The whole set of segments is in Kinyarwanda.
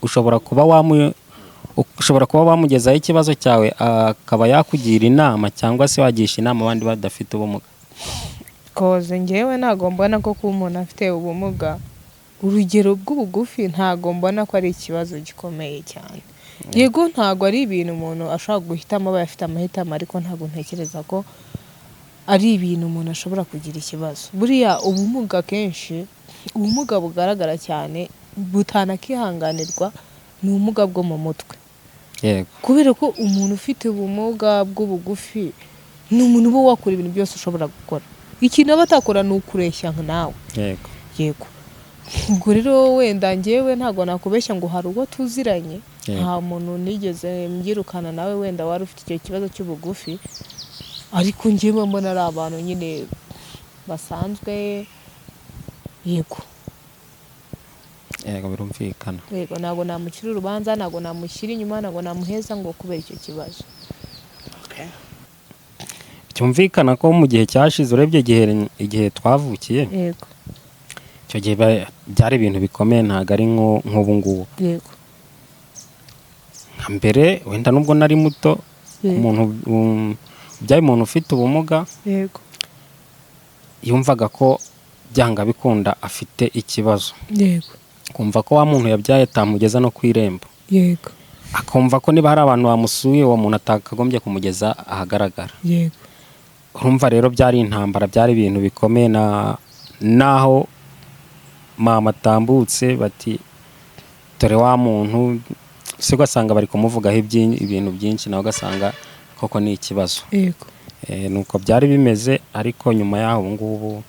ushobora kuba wamugezaho ikibazo cyawe akaba yakugira inama cyangwa se wagisha inama abandi badafite ubumuga. koze ngewe ntago mbona ko kuba umuntu afite ubumuga urugero bw'ubugufi ntago mbona ko ari ikibazo gikomeye cyane. Yego ntago ari ibintu umuntu ashobora guhitamo aba afite amahitamo, ariko ntago ntekereza ko ari ibintu umuntu ashobora kugira ikibazo. Buriya ubumuga kenshi, ubumuga bugaragara cyane butanakihanganirwa ni ubumuga bwo mu mutwe. Yego. Kubera ko umuntu ufite ubumuga bw'ubugufi ni umuntu uba wakora ibintu byose ushobora gukora. Ikintu aba atakora ni ukureshya nawe. Yego. Yego. Ubwo rero wenda ngewe ntago nakubeshya ngo hari uwo tuziranye, nta muntu nigeze mbirukana nawe wenda wari ufite icyo kibazo cy'ubugufi, ariko ngewe mbona ari abantu nyine basanzwe. Yego. Yego, birumvikana. Yego, ntago namucira urubanza, ntago namushyira inyuma, ntago namuheza ngo kubera icyo kibazo. Cyumvikana ko mu gihe cyashize urebye igihe twavukiye, Yego. icyo gihe byari ibintu bikomeye, ntago ari nk'ubu ngubu. Yego. Mbere wenda nubwo nari muto, umuntu byari umuntu ufite ubumuga, Yego. yumvaga ko byanga bikunda afite ikibazo. Yego. Kumva ko wa muntu yabyaye atamugeza no ku irembo. Yego. Akumva ko niba hari abantu bamusuye uwo muntu atakagombye kumugeza ahagaragara. Yego. Urumva rero byari intambara, byari ibintu bikomeye, naho mama atambutse bati dore wa muntu, se ugasanga bari kumuvugaho ibintu byinshi, nawe ugasanga koko ni ikibazo. Yego. Nuko byari bimeze, ariko nyuma y'aho ngubu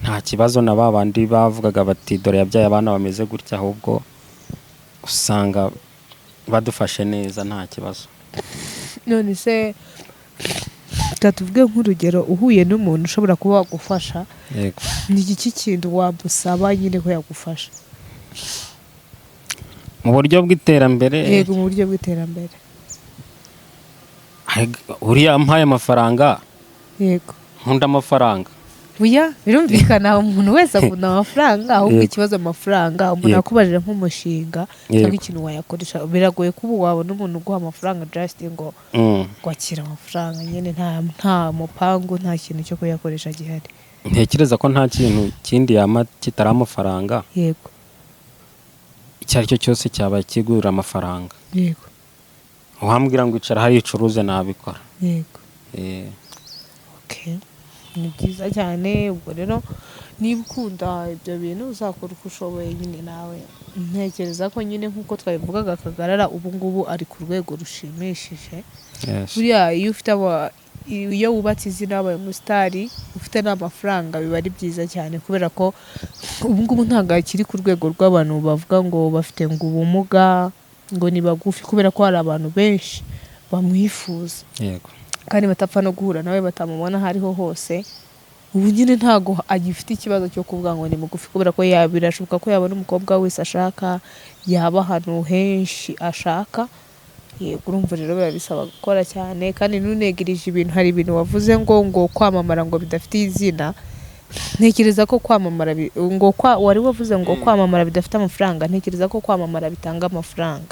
nta kibazo. Na babandi bavugaga bati dore yabyaye abana bameze gutya, ahubwo usanga badufashe neza, nta kibazo. None se tuvuge nk'urugero, uhuye n'umuntu ushobora kuba wagufasha, Yego. ni iki kintu wamusaba nyine ko yagufasha? Mu buryo bw'iterambere. Yego, mu buryo bw'iterambere. Uriya ampaye amafaranga, Yego. nkunda amafaranga. Buya birumvikana umuntu wese akunda amafaranga, ahubwo ikibazo amafaranga umuntu akubajije nk'umushinga cyangwa ikintu wayakoresha, biragoye kuba wabona umuntu uguha amafaranga just ngo kwakira amafaranga nyine, nta mupangu, nta kintu cyo kuyakoresha gihari. Ntekereza ko nta kintu kindi yama kitari amafaranga. Yego. Icyo ari cyo cyose cyaba kigurira amafaranga. Yego. Wambwira ngo icara hari icuruze nabikora. Yego. Okay. Ni byiza cyane. Ubwo rero niba ukunda ibyo bintu uzakora uko ushoboye nyine nawe. Ntekereza ko nyine nk'uko twabivugaga, Kagarara ubu ngubu ari ku rwego rushimishije. Buriya iyo wubatse izina wabaye umusitari ufite n'amafaranga, biba ari byiza cyane, kubera ko ubu ngubu ntabwo akiri ku rwego rw'abantu bavuga ngo bafite ngo ubumuga ngo ni bagufi, kubera ko hari abantu benshi bamwifuza. Yego. Kandi batapfa no guhura nawe, batamubona aho ariho hose. Ubu nyine ntago agifite ikibazo cyo kuvuga ngo ni mugufi, kubera ko birashoboka ko yabona umukobwa wese ashaka, yaba ahantu henshi ashaka. Yego, urumva rero biba bisaba gukora cyane, kandi ntunegirije ibintu. Hari ibintu wavuze ngo kwamamara ngo bidafite izina. Ntekereza ko kwamamara wari wavuze ngo kwamamara bidafite amafaranga. Ntekereza ko kwamamara bitanga amafaranga.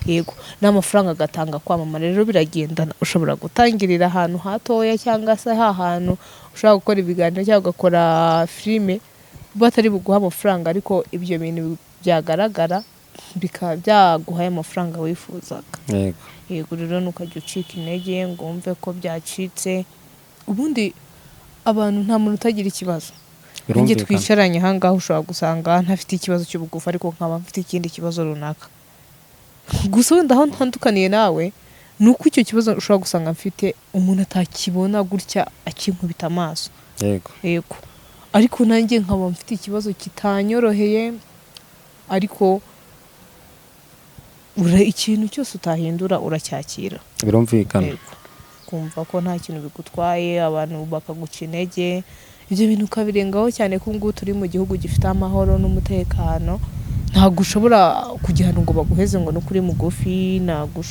Yego, n'amafaranga agatanga kwamamara. Rero biragendana, ushobora gutangirira ahantu hatoya, cyangwa se hantu ushobora gukora ibiganiro cyangwa ugakora filime batari buguha amafaranga, ariko ibyo bintu byagaragara bikaba byaguhaye amafaranga wifuzaga. Yego. Yego, rero ntukajya ucika intege ngo wumve ko byacitse. Ubundi abantu, nta muntu utagira ikibazo. Ninjye twicaranye aha ngaha ushobora gusanga ntafite ikibazo cy'ubugufi, ariko nkaba mfite ikindi kibazo runaka. Gusa wenda aho ntandukaniye nawe ni uko icyo kibazo ushobora gusanga mfite umuntu atakibona gutya akinkubita amaso. Yego. Yego. Ariko nanjye nkaba mfite ikibazo kitanyoroheye, ariko ikintu cyose utahindura uracyakira. Birumvikana. Yego. Kumva ko nta kintu bigutwaye, abantu bakaguca intege, ibyo bintu ukabirengaho cyane, ko ngubu turi mu gihugu gifite amahoro n'umutekano. Ntabwo ushobora kugihana ngo baguheze ngo ni ukuri mugufi, ntabwo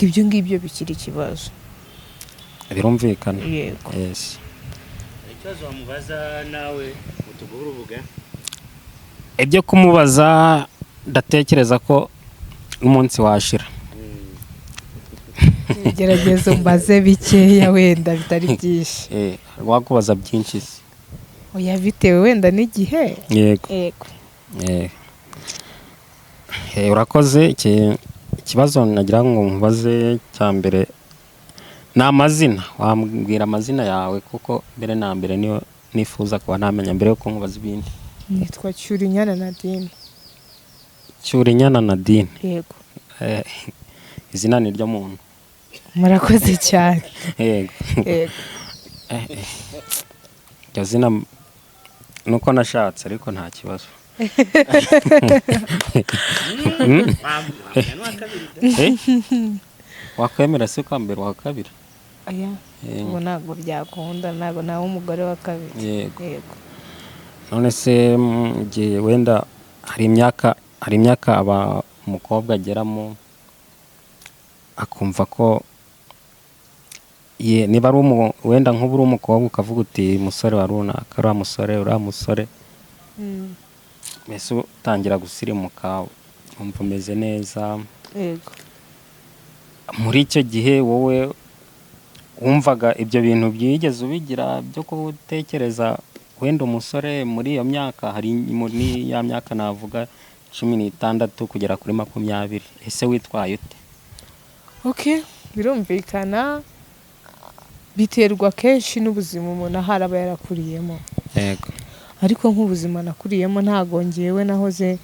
ibyo ngibyo bikiri ikibazo. Birumvikana. Yego. Ikibazo wamubaza nawe utuguhe urubuga. ibyo kumubaza ndatekereza ko umunsi washira. gerageza umbaze bikeya wenda bitari byinshi. Wakubaza byinshi se. Oya bitewe wenda n'igihe. Yego. Yego. Urakoze. Ikibazo nagira ngo nkubaze cya mbere ni amazina. Wambwira amazina yawe kuko mbere na mbere niyo nifuza kuba namenya mbere yo kunkubaza ibindi. Nitwa Cyurinyana Nadine. Cyurinyana Nadine. Yego. Izina ni ryo muntu. Murakoze cyane. Yego. Yego. Iryo zina nuko nashatse ariko nta kibazo. Wakwemera se kwa mbere wa kabiri? Aya. Ubu ntabwo byakunda, ntabwo nawe umugore wa kabiri. Yego. None se gihe wenda hari imyaka aba umukobwa ageramo akumva ko niba ari wenda nk'ubu uri umukobwa ukavuga uti musore wa runaka uriya musore mbese utangira gusirimuka wumva umeze neza. Yego. Muri icyo gihe wowe wumvaga ibyo bintu byigeze ubigira byo gutekereza wenda umusore muri iyo myaka, hari muri ya myaka navuga 16 kugera kuri 20, ese witwaye ute? Okay, birumvikana biterwa kenshi n'ubuzima umuntu aba yarakuriyemo. Yego. Ariko nk'ubuzima nakuriyemo ntago ngewe nahoze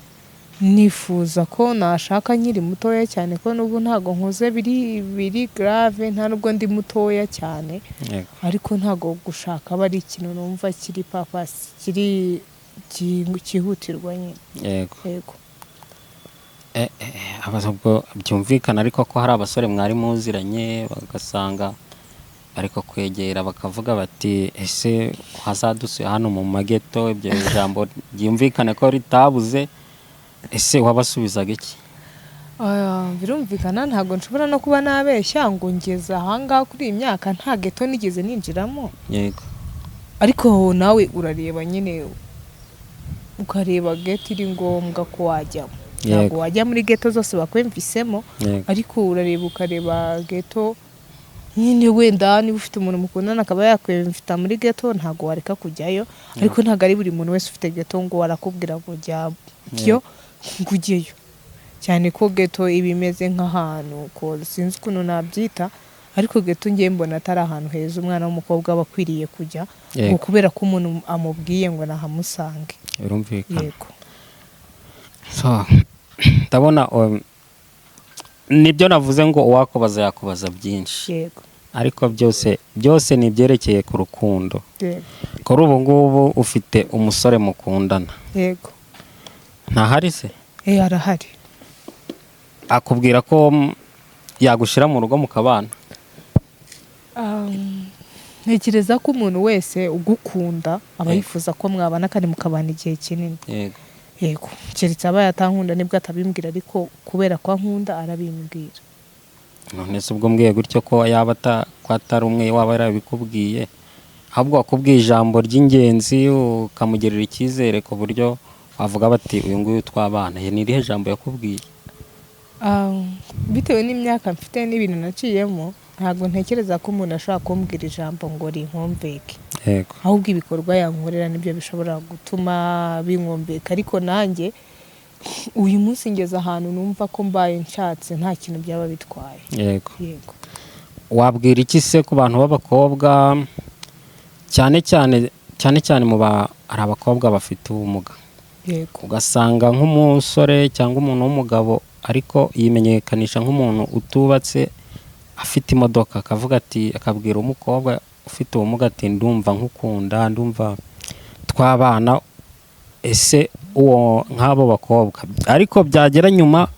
nifuza ko nashaka nkiri mutoya cyane, ko n'ubu ntago nkoze biri grave, nta nubwo ndi mutoya cyane. Yego. Ariko ntago gushaka bari ikintu numva kiri kiri cyihutirwa nyine. Yego. Yego. Abazubwo byumvikana ariko ko hari abasore mwari muziranye bagasanga ariko kwegera bakavuga bati ese hazadusuye hano mu mageto, ibyo jambo byumvikane ko ritabuze, ese wabasubizaga iki? Birumvikana ntago nshobora no kuba nabeshya ngo ngeze ahangaha kuri iyi myaka nta geto nigeze ninjiramo. Yego. Ariko nawe urareba nyine ukareba geto iri ngombwa ko wajyamo. Ntabwo wajya muri geto zose bakwemvisemo, ariko urareba ukareba geto nyine wenda niba ufite umuntu mukundana akaba yakwemvita muri geto ntabwo wareka kujyayo. Ariko ntabwo ari buri muntu wese ufite geto ngo warakubwira ngo jyayo ngo ujyeyo, cyane ko geto iba imeze nk'ahantu ko sinzi ukuntu nabyita, ariko geto ngiye mbona atari ahantu heza umwana w'umukobwa aba akwiriye kujya ngo kubera ko umuntu amubwiye ngo nahamusange. Birumvikana. Yego. So ndabona nibyo navuze ngo uwakubaza yakubaza byinshi. Yego. Ariko byose ni ibyerekeye ku rukundo. Yego. Kuri ubu ngubu ufite umusore mukundana? Yego. Ntahari se? Arahari. Akubwira ko yagushira mu rugo mukabana? Ntekereza ko umuntu wese ugukunda aba yifuza ko mwabana kandi mukabana igihe kinini. Yego. Yego. Keretse aba yatankunda nibwo atabimbwira, ariko kubera ko ankunda arabimbwira. None se ubwo mbwiye gutyo ko yaba atari umwe waba yarabikubwiye, ahubwo wakubwiye ijambo ry'ingenzi ukamugirira icyizere ku buryo wavuga bati uyu nguyu twabana, ni irihe jambo yakubwiye? Bitewe n'imyaka mfite n'ibintu naciyemo, ntabwo ntekereza ko umuntu ashobora kumbwira ijambo ngo rinkombeke. Yego. Ahubwo ibikorwa yankorera nibyo bishobora gutuma binkombeka. Ariko nanjye uyu munsi ngeze ahantu numva ko mbaye nshatse nta kintu byaba bitwaye. Yego. Yego. Wabwira iki se ku bantu b'abakobwa cyane cyane hari abakobwa bafite ubumuga? Yego. Ugasanga nk'umusore cyangwa umuntu w'umugabo ariko yimenyekanisha nk'umuntu utubatse afite imodoka, akavuga ati, akabwira umukobwa ufite ubumuga ati ndumva nkukunda, ndumva twabana. Ese uwo nk'abo bakobwa ariko byagera nyuma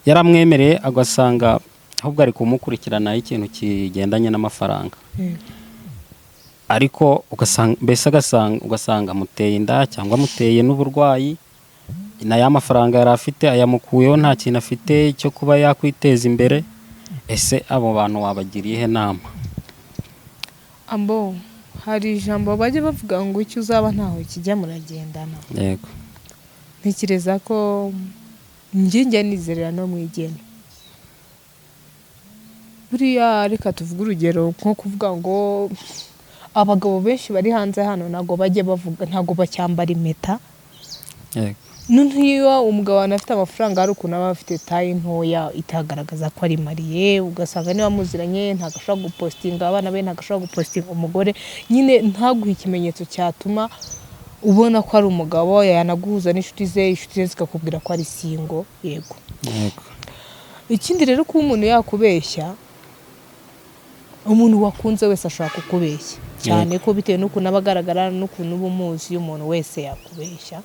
yaramwemereye agasanga ahubwo ari kumukurikirana ikintu kigendanye n'amafaranga. Ariko ugasanga muteye inda cyangwa muteye n'uburwayi, na ya mafaranga yari afite ayamukuyeho, nta kintu afite cyo kuba yakwiteza imbere. Ese abo bantu wabagiriye inama? Hari ijambo bajya bavuga ngo icyo uzaba ntaho kijya muragendana. Yego. ntekereza ko njye nizerera no mu igena. Buriya reka tuvuge urugero nko kuvuga ngo abagabo benshi bari hanze hano ntago bajye bavuga, ntago bacyambara impeta. yego Niyo umugabo anafite amafaranga hari ukuntu aba afite tayi ntoya itagaragaza ko ari mariye, ugasanga niba muziranye ntabwo ashobora gupostinga abana be, ntabwo ashobora gupostinga umugore, nyine ntaguhe ikimenyetso cyatuma ubona ko ari umugabo. Yanaguhuza n'inshuti ze zikakubwira ko ari singo. Yego. Ikindi rero kuba umuntu yakubeshya, umuntu wakunze wese ashobora kukubeshya cyane ko bitewe n'ukuntu aba agaragara n'ukuntu uba umuzi, umuntu wese yakubeshya.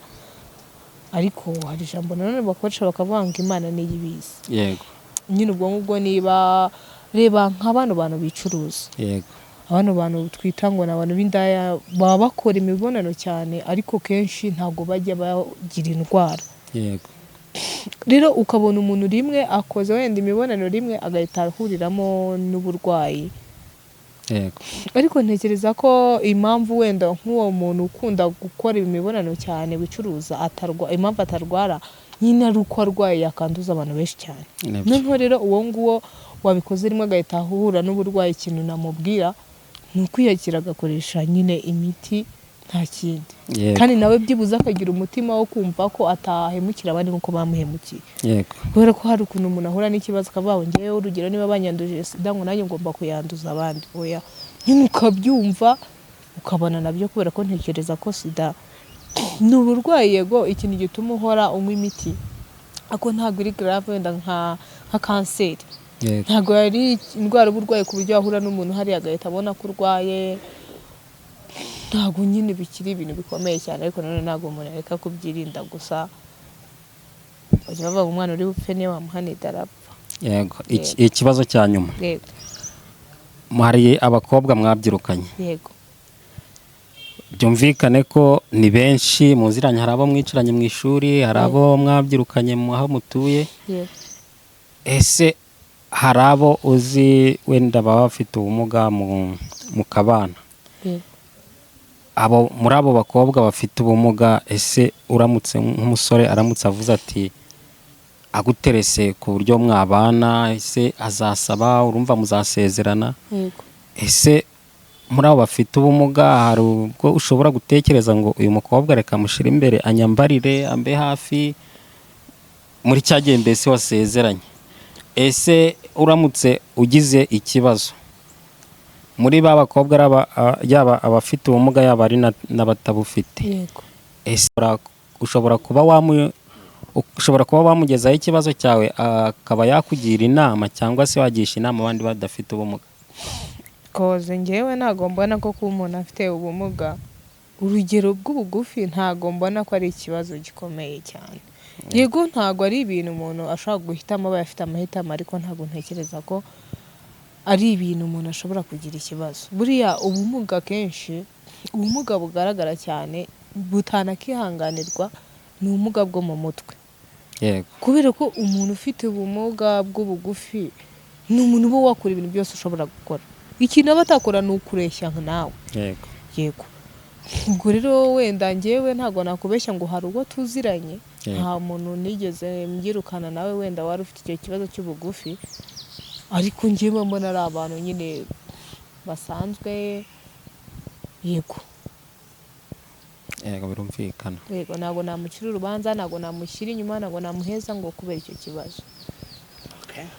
Ariko hari ijambo nanone bakoresha bakavuga ngo Imana niyo ibizi. yego Nyine ubwo ngubwo niba reba nk'abantu bicuruza, yego abantu twita ngo ni abantu b'indaya, baba bakora imibonano cyane ariko kenshi ntabwo bajya bagira indwara. yego Rero ukabona umuntu rimwe akoze wenda imibonano rimwe agahita ahuriramo n'uburwayi. yego Ariko ntekereza ko impamvu wenda nk'uwo muntu ukunda gukora imibonano cyane wicuruza impamvu atarwara nyine ari uko arwaye yakanduza abantu benshi cyane. Noneho rero uwo nguwo wabikoze rimwe agahita ahura n'uburwayi, ikintu namubwira ni ukwiyakira agakoresha nyine imiti nta kindi. Kandi nawe byibuze akagira umutima wo kumva ko atahemukira abandi nk'uko bamuhemukiye. yego Kubera ko hari ukuntu umuntu ahura n'ikibazo akavuga ngo ngewe urugero niba banyanduje sida ngo nanjye ngomba kuyanduza abandi. Oya, nyine ukabyumva ukabana nabyo, kubera ko ntekereza ko sida ni uburwayi. Yego ikintu gituma uhora unywa imiti ako ntabwo iri grave wenda nka kanseri. Ntabwo yari indwara uburwayi ku buryo wahura n'umuntu hariya agahita abona ko urwaye. Ntabwo nyine bikiri ibintu bikomeye cyane, ariko nanone ntabwo umuntu areka kubyirinda gusa. Bajya bavuga umwana uri bupfe niyo wamuhanira arapfa. yego ikibazo cya nyuma, Yego. hari abakobwa mwabyirukanye. Yego. Byumvikane ko ni benshi muziranye, hari abo mwicaranye mu ishuri, hari abo mwabyirukanye aho mutuye. Yego. Ese hari abo uzi wenda baba bafite ubumuga mu kabana? Yego. Muri abo bakobwa bafite ubumuga, ese uramutse nk'umusore aramutse avuze ati aguterese ku buryo mwabana, ese azasaba, urumva muzasezerana? Yego. Ese muri abo bafite ubumuga hari ubwo ushobora gutekereza ngo uyu mukobwa reka mushyire imbere anyambarire ambe hafi muri cya gihe mbese wasezeranye? Ese uramutse ugize ikibazo muri ba bakobwa, yaba abafite ubumuga yaba ari n'abatabufite, Yego. ese ushobora kuba wamugezaho ikibazo cyawe akaba yakugira inama, cyangwa se wagisha inama abandi badafite ubumuga? Koze ngewe ntago mbona ko kuba umuntu afite ubumuga, urugero bw'ubugufi, ntago mbona ko ari ikibazo gikomeye cyane. Yego ntago ari ibintu umuntu ashobora guhitamo, aba afite amahitamo, ariko ntago ntekereza ko ari ibintu umuntu ashobora kugira ikibazo. Buriya ubumuga kenshi, ubumuga bugaragara cyane butanakihanganirwa ni ubumuga bwo mu mutwe. Yego. Kubera ko umuntu ufite ubumuga bw'ubugufi ni umuntu uba wakora ibintu byose ushobora gukora. Ikintu aba atakora ni ukureshya nawe. Yego. Yego. Ubwo rero wenda ngewe ntago nakubeshya ngo hari uwo tuziranye, nta muntu nigeze mbyirukana nawe wenda wari ufite icyo kibazo cy'ubugufi, ariko ngewe mbona ari abantu nyine basanzwe. Yego. Yego birumvikana. Yego, ntago namucira urubanza, ntago namushyira inyuma, ntago namuheza ngo kubera icyo kibazo. Okay.